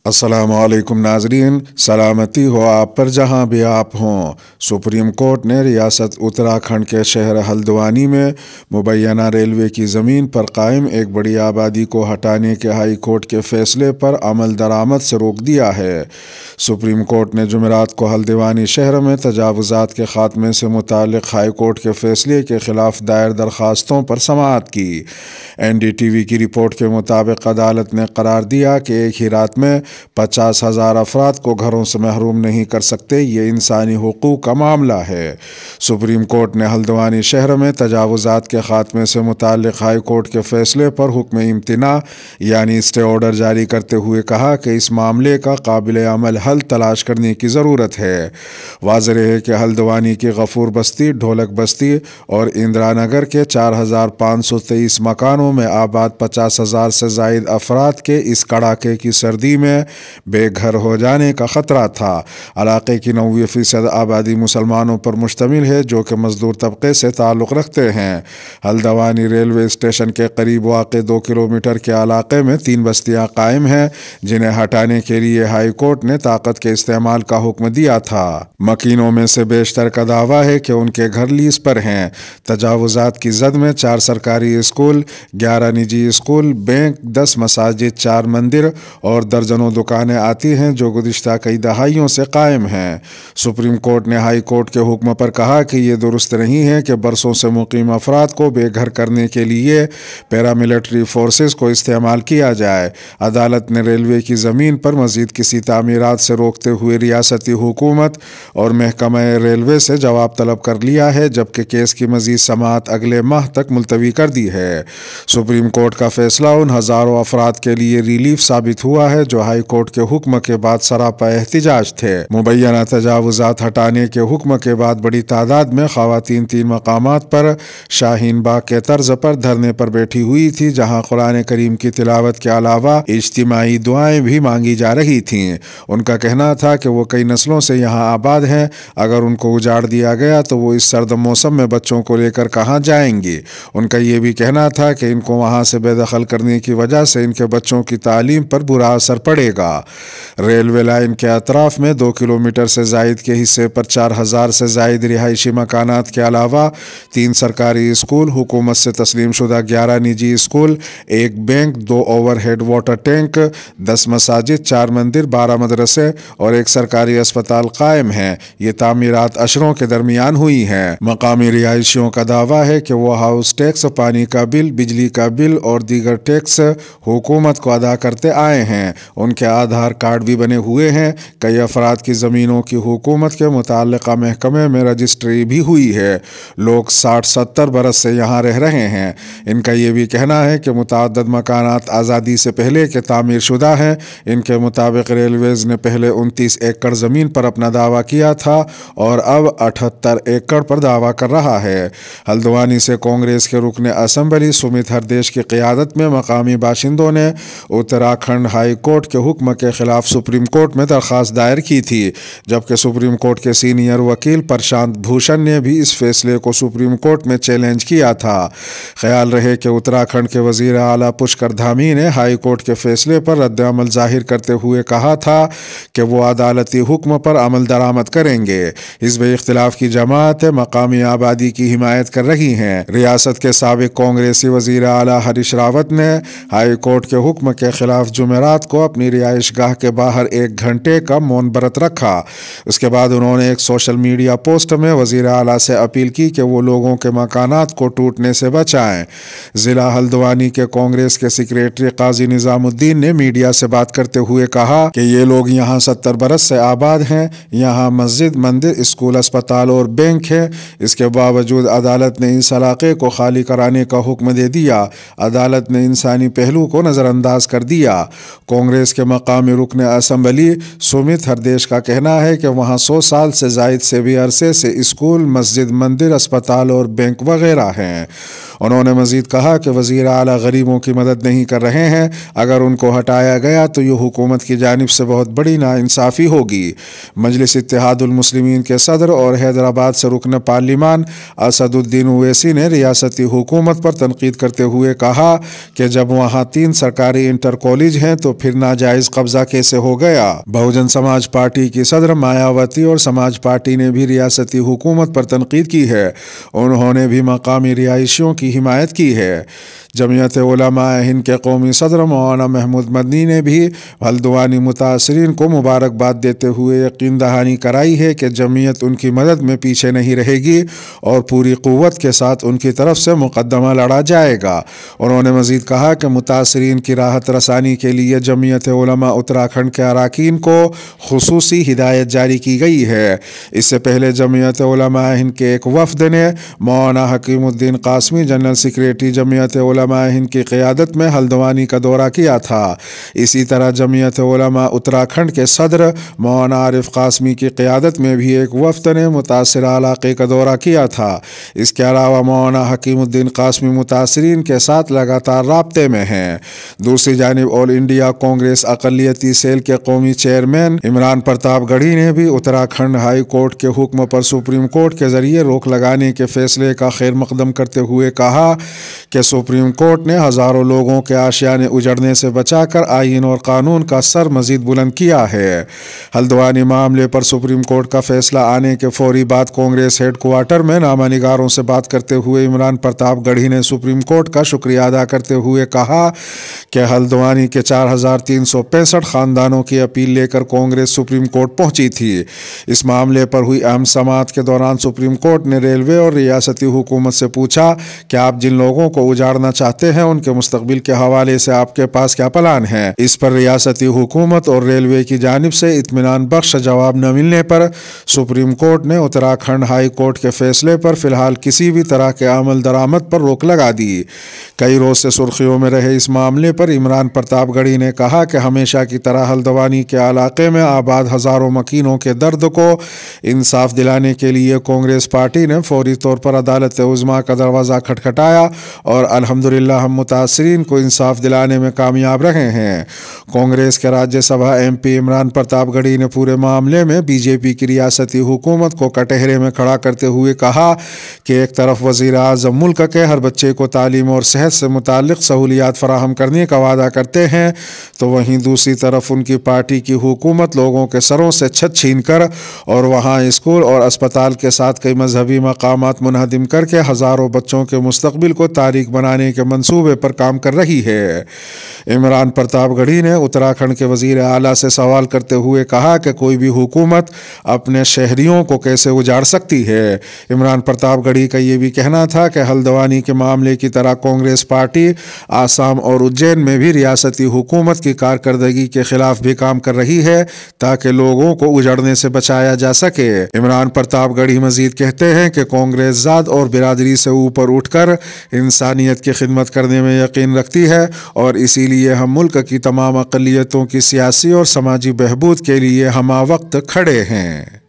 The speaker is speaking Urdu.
السلام علیکم ناظرین، سلامتی ہو آپ پر جہاں بھی آپ ہوں۔ سپریم کورٹ نے ریاست اتراکھنڈ کے شہر ہلدوانی میں مبینہ ریلوے کی زمین پر قائم ایک بڑی آبادی کو ہٹانے کے ہائی کورٹ کے فیصلے پر عمل درآمد سے روک دیا ہے۔ سپریم کورٹ نے جمعرات کو ہلدوانی شہر میں تجاوزات کے خاتمے سے متعلق ہائی کورٹ کے فیصلے کے خلاف دائر درخواستوں پر سماعت کی۔ NDTV کی رپورٹ کے مطابق عدالت نے قرار دیا کہ ایک ہی رات میں 50,000 افراد کو گھروں سے محروم نہیں کر سکتے، یہ انسانی حقوق کا معاملہ ہے۔ سپریم کورٹ نے ہلدوانی شہر میں تجاوزات کے خاتمے سے متعلق ہائی کورٹ کے فیصلے پر حکم امتناع یعنی اسٹے آرڈر جاری کرتے ہوئے کہا کہ اس معاملے کا قابل عمل حل تلاش کرنے کی ضرورت ہے۔ واضح ہے کہ ہلدوانی کی غفور بستی، ڈھولک بستی اور اندرا نگر کے 4,523 مکانوں میں آباد 50,000 سے زائد افراد کے اس کڑاکے کی سردی میں بے گھر ہو جانے کا خطرہ تھا۔ علاقے کی 90% آبادی مسلمانوں پر مشتمل ہے جو کہ مزدور طبقے سے تعلق رکھتے ہیں۔ ہلدوانی ریلوے اسٹیشن کے قریب واقع 2 کلومیٹر کے علاقے میں 3 بستیاں قائم ہیں جنہیں ہٹانے کے لیے ہائی کورٹ نے طاقت کے استعمال کا حکم دیا تھا۔ مکینوں میں سے بیشتر کا دعویٰ ہے کہ ان کے گھر لیز پر ہیں۔ تجاوزات کی زد میں 4 سرکاری اسکول، 11 نجی اسکول، بینک، 10 مساجد، 4 مندر اور درجنوں دکانیں آتی ہیں جو گزشتہ کئی دہائیوں سے قائم ہیں۔ سپریم کورٹ نے ہائی کورٹ کے حکم پر کہا کہ یہ درست نہیں ہے کہ برسوں سے مقیم افراد کو بے گھر کرنے کے لیے پیراملٹری فورسز کو استعمال کیا جائے۔ عدالت نے ریلوے کی زمین پر مزید کسی تعمیرات سے روکتے ہوئے ریاستی حکومت اور محکمہ ریلوے سے جواب طلب کر لیا ہے، جبکہ کیس کی مزید سماعت اگلے ماہ تک ملتوی کر دی ہے۔ سپریم کورٹ کا فیصلہ ان ہزاروں افراد کے لیے ریلیف ثابت ہوا ہے جو ہائی کورٹ کے حکم کے بعد سراپا احتجاج تھے۔ مبینہ تجاوزات ہٹانے کے حکم کے بعد بڑی تعداد میں خواتین 3 مقامات پر شاہین باغ کے طرز پر دھرنے پر بیٹھی ہوئی تھی، جہاں قرآن کریم کی تلاوت کے علاوہ اجتماعی دعائیں بھی مانگی جا رہی تھیں۔ ان کا کہنا تھا کہ وہ کئی نسلوں سے یہاں آباد ہیں، اگر ان کو اجاڑ دیا گیا تو وہ اس سرد موسم میں بچوں کو لے کر کہاں جائیں گے۔ ان کا یہ بھی کہنا تھا کہ ان کو وہاں سے بے دخل کرنے کی وجہ سے ان کے بچوں کی تعلیم پر برا اثر پڑے گا۔ ریلوے لائن کے اطراف میں 2 کلومیٹر سے زائد کے حصے پر 4,000 سے زائد رہائشی مکانات کے علاوہ 3 سرکاری اسکول، حکومت سے تسلیم شدہ 11 نجی school, 1 bank, 2 overhead water tank, 10 مساجد، 4 مندر، 12 مدرسے اور 1 سرکاری اسپتال قائم ہیں۔ یہ تعمیرات عشروں کے درمیان ہوئی ہیں۔ مقامی رہائشیوں کا دعویٰ ہے کہ وہ ہاؤس ٹیکس، پانی کا بل، بجلی کا بل اور دیگر ٹیکس حکومت کو ادا کرتے آئے ہیں۔ ان کے آدھار کارڈ بھی بنے ہوئے ہیں۔ کئی افراد کی زمینوں کی حکومت کے متعلقہ محکمے میں رجسٹری بھی ہوئی ہے۔ لوگ 60-70 برس سے یہاں رہ رہے ہیں۔ ان کا یہ بھی کہنا ہے کہ متعدد مکانات آزادی سے پہلے کے تعمیر شدہ ہیں۔ ان کے مطابق ریلویز نے پہلے 29 ایکڑ زمین پر اپنا دعویٰ کیا تھا اور اب 78 ایکڑ پر دعویٰ کر رہا ہے۔ ہلدوانی سے کانگریس کے رکن اسمبلی سمیت ہردیش کی قیادت میں مقامی باشندوں نے اتراکھنڈ ہائی کورٹ کے حکم کے خلاف سپریم کورٹ میں درخواست دائر کی تھی، جبکہ سپریم کورٹ کے سینئر وکیل پرشانت بھوشن نے بھی اس فیصلے کو سپریم کورٹ میں چیلنج کیا تھا۔ خیال رہے کہ اتراکھنڈ کے وزیر اعلیٰ پشکر دھامی نے ہائی کورٹ کے فیصلے پر رد عمل ظاہر کرتے ہوئے کہا تھا کہ وہ عدالتی حکم پر عمل درآمد کریں گے۔ حزب اختلاف کی جماعتیں مقامی آبادی کی حمایت کر رہی ہیں۔ ریاست کے سابق کانگریسی وزیر اعلیٰ ہریش راوت نے ہائی کورٹ کے حکم کے خلاف جمعرات کو اپنی رہائش گاہ کے باہر 1 گھنٹے کا مون برت رکھا۔ اس کے بعد انہوں نے ایک سوشل میڈیا پوسٹ میں وزیر اعلیٰ سے اپیل کی کہ وہ لوگوں کے مکانات کو ٹوٹنے سے بچائیں۔ ضلع ہلدوانی کے کانگریس کے سیکریٹری قاضی نظام الدین نے میڈیا سے بات کرتے ہوئے کہا کہ یہ لوگ یہاں 70 برس سے آباد ہیں، یہاں مسجد، مندر، اسکول، اسپتال اور بینک ہے۔ اس کے باوجود عدالت نے اس علاقے کو خالی کرانے کا حکم دے دیا۔ عدالت نے انسانی پہلو کو نظر انداز کر دیا۔ کانگریس کے مقامی رکن اسمبلی سمیت ہردیش کا کہنا ہے کہ وہاں 100 سال سے زائد سے بھی عرصے سے اسکول، مسجد، مندر، اسپتال اور بینک وغیرہ ہیں۔ انہوں نے مزید کہا کہ وزیر اعلیٰ غریبوں کی مدد نہیں کر رہے ہیں، اگر ان کو ہٹایا گیا تو یہ حکومت کی جانب سے بہت بڑی ناانصافی ہوگی۔ مجلس اتحاد المسلمین کے صدر اور حیدرآباد سے رکن پارلیمان اسد الدین اویسی نے ریاستی حکومت پر تنقید کرتے ہوئے کہا کہ جب وہاں 3 سرکاری انٹر کالج ہیں تو پھر ناجائز قبضہ کیسے ہو گیا؟ بہوجن سماج پارٹی کی صدر مایاوتی اور سماج پارٹی نے بھی ریاستی حکومت پر تنقید کی ہے۔ انہوں نے بھی مقامی رہائشیوں کی حمایت کی ہے۔ جمعیت علماء ہند کے قومی صدر مولانا محمود مدنی نے بھی ہلدوانی متاثرین کو مبارکباد دیتے ہوئے یقین دہانی کرائی ہے کہ جمعیت ان کی مدد میں پیچھے نہیں رہے گی اور پوری قوت کے ساتھ ان کی طرف سے مقدمہ لڑا جائے گا۔ انہوں نے مزید کہا کہ متاثرین کی راحت رسانی کے لیے جمعیت علماء اتراکھنڈ کے اراکین کو خصوصی ہدایت جاری کی گئی ہے۔ اس سے پہلے جمعیت علماء ہند کے ایک وفد نے مولانا حکیم الدین قاسمی جنرل سیکریٹری جمعیت علماء ہند کی قیادت میں ہلدوانی کا دورہ کیا تھا۔ اسی طرح جمعیت علماء اتراکھنڈ کے صدر مولانا عارف قاسمی کی قیادت میں بھی ایک وفد نے متاثرہ علاقے کا دورہ کیا تھا۔ اس کے علاوہ مولانا حکیم الدین قاسمی متاثرین کے ساتھ لگاتار رابطے میں ہیں۔ دوسری جانب آل انڈیا کانگریس اقلیتی سیل کے قومی چیئرمین عمران پرتاپ گڑھی نے بھی اتراکھنڈ ہائی کورٹ کے حکم پر سپریم کورٹ کے ذریعے روک لگانے کے فیصلے کا خیر مقدم کرتے ہوئے کہا کہ سپریم کورٹ نے ہزاروں لوگوں کے آشیانے اجڑنے سے بچا کر آئین اور قانون کا سر مزید بلند کیا ہے۔ ہلدوانی معاملے پر سپریم کورٹ کا فیصلہ آنے کے فوری بعد کانگریس ہیڈ کوارٹر میں نامہ نگاروں سے بات کرتے ہوئے عمران پرتاپ گڑھی نے سپریم کورٹ کا شکریہ ادا کرتے ہوئے کہا کہ ہلدوانی کے 4365 خاندانوں کی اپیل لے کر کانگریس سپریم کورٹ پہنچی تھی۔ اس معاملے پر ہوئی اہم سماعت کے دوران سپریم کورٹ نے ریلوے اور ریاستی حکومت سے پوچھا کہ آپ جن لوگوں کو اجاڑنا چاہتے ہیں ان کے مستقبل کے حوالے سے آپ کے پاس کیا پلان ہے؟ اس پر ریاستی حکومت اور ریلوے کی جانب سے اطمینان بخش جواب نہ ملنے پر سپریم کورٹ نے اتراکھنڈ ہائی کورٹ کے فیصلے پر فی الحال کسی بھی طرح کے عمل درآمد پر روک لگا دی۔ کئی روز سے سرخیوں میں رہے اس معاملے پر عمران پرتاپ گڑھی نے کہا کہ ہمیشہ کی طرح ہلدوانی کے علاقے میں آباد ہزاروں مکینوں کے درد کو انصاف دلانے کے لیے کانگریس پارٹی نے فوری طور پر عدالت عظمیٰ کا دروازہ کھٹکھٹایا اور الحمدللہ ہم متاثرین کو انصاف دلانے میں کامیاب رہے ہیں۔ کانگریس کے راجیہ سبھا ایم پی عمران پرتاپ گڑھی نے پورے معاملے میں بی جے پی کی ریاستی حکومت کو کٹہرے میں کھڑا کرتے ہوئے کہا کہ ایک طرف وزیر اعظم ملک کے ہر بچے کو تعلیم اور صحت سے متعلق سہولیات فراہم کرنے کا وعدہ کرتے ہیں تو وہیں دوسری طرف ان کی پارٹی کی حکومت لوگوں کے سروں سے چھت چھین کر اور وہاں اسکول اور اسپتال کے ساتھ کئی مذہبی مقامات منہدم کر کے ہزاروں بچوں کے مستقبل کو تاریک بنانے کے منصوبے پر کام کر رہی ہے۔ عمران پرتاپ گڑھی نے اتراکھنڈ کے وزیر اعلیٰ سے سوال کرتے ہوئے کہا کہ کوئی بھی حکومت اپنے شہریوں کو کیسے اجاڑ سکتی ہے۔ عمران پرتاپ گڑھی کا یہ بھی کہنا تھا کہ ہلدوانی کے معاملے کی طرح کانگریس پارٹی آسام اور اجین میں بھی ریاستی حکومت کی کارکردگی کے خلاف بھی کام کر رہی ہے تاکہ لوگوں کو اجڑنے سے بچایا جا سکے۔ عمران پرتاپ گڑھی مزید کہتے ہیں کہ کانگریس ذات اور برادری سے اوپر اٹھ کر انسانیت کی خدمت کرنے میں یقین رکھتی ہے اور اسی لیے ہم ملک کی تمام اقلیتوں کی سیاسی اور سماجی بہبود کے لیے ہمہ وقت کھڑے ہیں۔